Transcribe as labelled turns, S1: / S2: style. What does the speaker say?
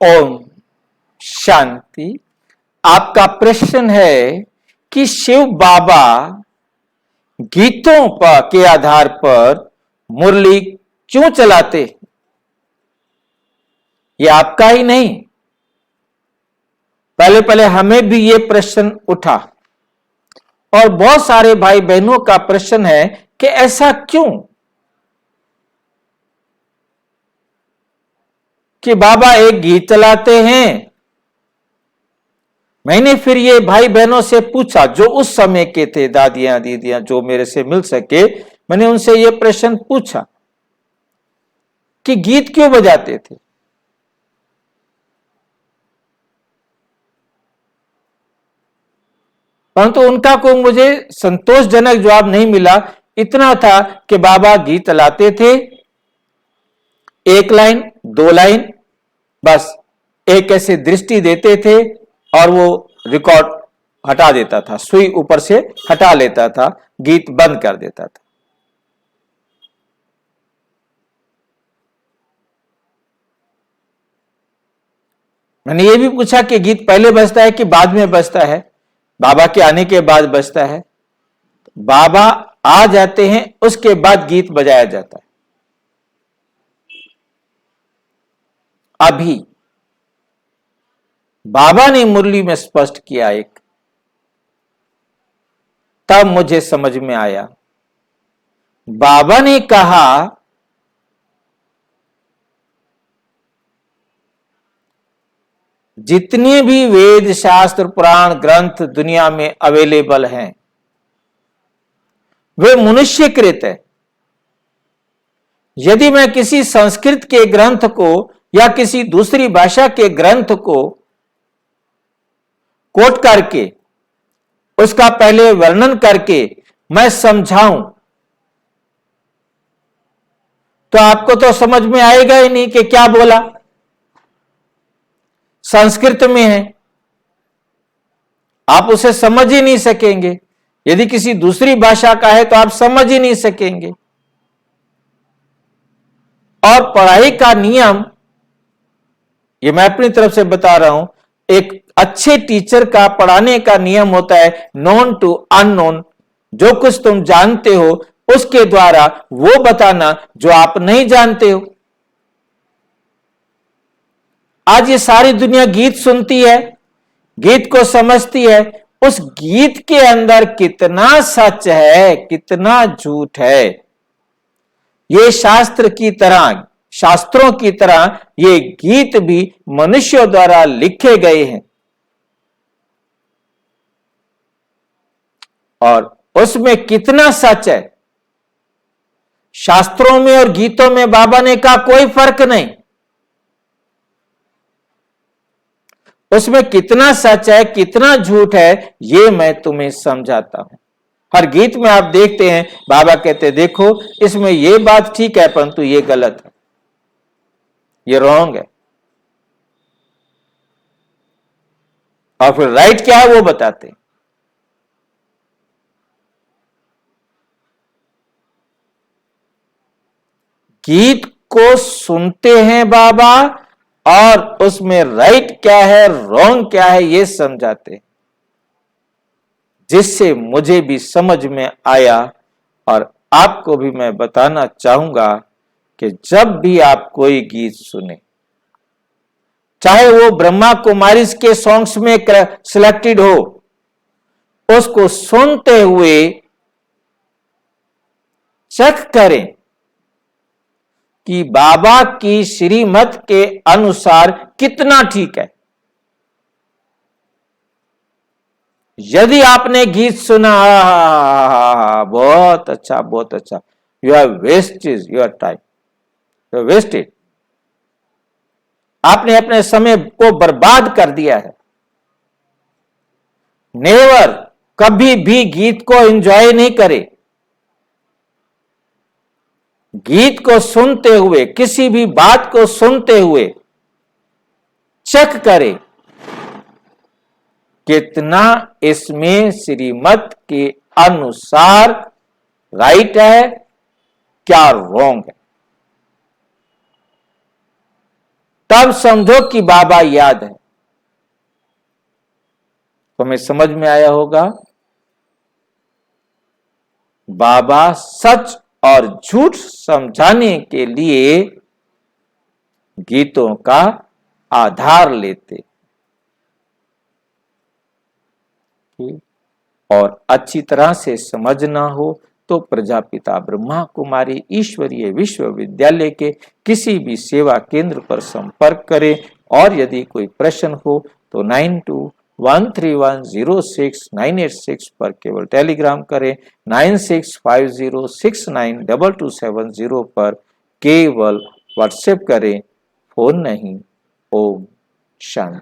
S1: ओम शांति। आपका प्रश्न है कि शिव बाबा गीतों के आधार पर मुरली क्यों चलाते? ये आपका ही नहीं, पहले पहले हमें भी ये प्रश्न उठा और बहुत सारे भाई बहनों का प्रश्न है कि ऐसा क्यों कि बाबा एक गीत चलाते हैं। मैंने फिर ये भाई बहनों से पूछा जो उस समय के थे, दादियां दीदियां जो मेरे से मिल सके, मैंने उनसे ये प्रश्न पूछा कि गीत क्यों बजाते थे। परंतु उनका कोई मुझे संतोषजनक जवाब नहीं मिला। इतना था कि बाबा गीत चलाते थे, एक लाइन दो लाइन, बस एक ऐसे दृष्टि देते थे और वो रिकॉर्ड हटा देता था, सुई ऊपर से हटा लेता था, गीत बंद कर देता था। मैंने ये भी पूछा कि गीत पहले बजता है कि बाद में बजता है, बाबा के आने के बाद बजता है। बाबा आ जाते हैं उसके बाद गीत बजाया जाता है। अभी बाबा ने मुरली में स्पष्ट किया एक, तब मुझे समझ में आया। बाबा ने कहा जितने भी वेद शास्त्र पुराण ग्रंथ दुनिया में अवेलेबल हैं वे मनुष्यकृत है। यदि मैं किसी संस्कृत के ग्रंथ को या किसी दूसरी भाषा के ग्रंथ को कोट करके उसका पहले वर्णन करके मैं समझाऊं तो आपको तो समझ में आएगा ही नहीं कि क्या बोला। संस्कृत में है, आप उसे समझ ही नहीं सकेंगे। यदि किसी दूसरी भाषा का है तो आप समझ ही नहीं सकेंगे। और पढ़ाई का नियम, ये मैं अपनी तरफ से बता रहा हूं, एक अच्छे टीचर का पढ़ाने का नियम होता है नोन टू अननोन। जो कुछ तुम जानते हो उसके द्वारा वो बताना जो आप नहीं जानते हो। आज ये सारी दुनिया गीत सुनती है, गीत को समझती है, उस गीत के अंदर कितना सच है कितना झूठ है, ये शास्त्रों की तरह ये गीत भी मनुष्यों द्वारा लिखे गए हैं और उसमें कितना सच है। शास्त्रों में और गीतों में बाबा ने कहा कोई फर्क नहीं, उसमें कितना सच है कितना झूठ है ये मैं तुम्हें समझाता हूं। हर गीत में आप देखते हैं बाबा कहते हैं देखो इसमें ये बात ठीक है परंतु ये गलत है, ये रॉन्ग है। और फिर राइट क्या है वो बताते हैं। गीत को सुनते हैं बाबा और उसमें राइट क्या है रॉन्ग क्या है ये समझाते हैं, जिससे मुझे भी समझ में आया। और आपको भी मैं बताना चाहूंगा कि जब भी आप कोई गीत सुने, चाहे वो ब्रह्मा कुमारी के सॉन्ग्स में सिलेक्टेड हो, उसको सुनते हुए चेक करें कि बाबा की श्रीमत के अनुसार कितना ठीक है। यदि आपने गीत सुना बहुत अच्छा बहुत अच्छा, you have wasted your time, you have wasted, आपने अपने समय को बर्बाद कर दिया है। नेवर, कभी भी गीत को एंजॉय नहीं करे। गीत को सुनते हुए किसी भी बात को सुनते हुए चेक करे कितना इसमें श्रीमत के अनुसार राइट है क्या रॉन्ग है। तब समझो कि बाबा याद है। तो हमें समझ में आया होगा, बाबा सच और झूठ समझाने के लिए गीतों का आधार लेते और अच्छी तरह से समझना हो तो प्रजापिता ब्रह्मा कुमारी ईश्वरीय विश्वविद्यालय के किसी भी सेवा केंद्र पर संपर्क करें और यदि कोई प्रश्न हो तो 9213106986 पर केवल टेलीग्राम करें, 9650692270 पर केवल व्हाट्सएप करें, फोन नहीं। ओम शांति।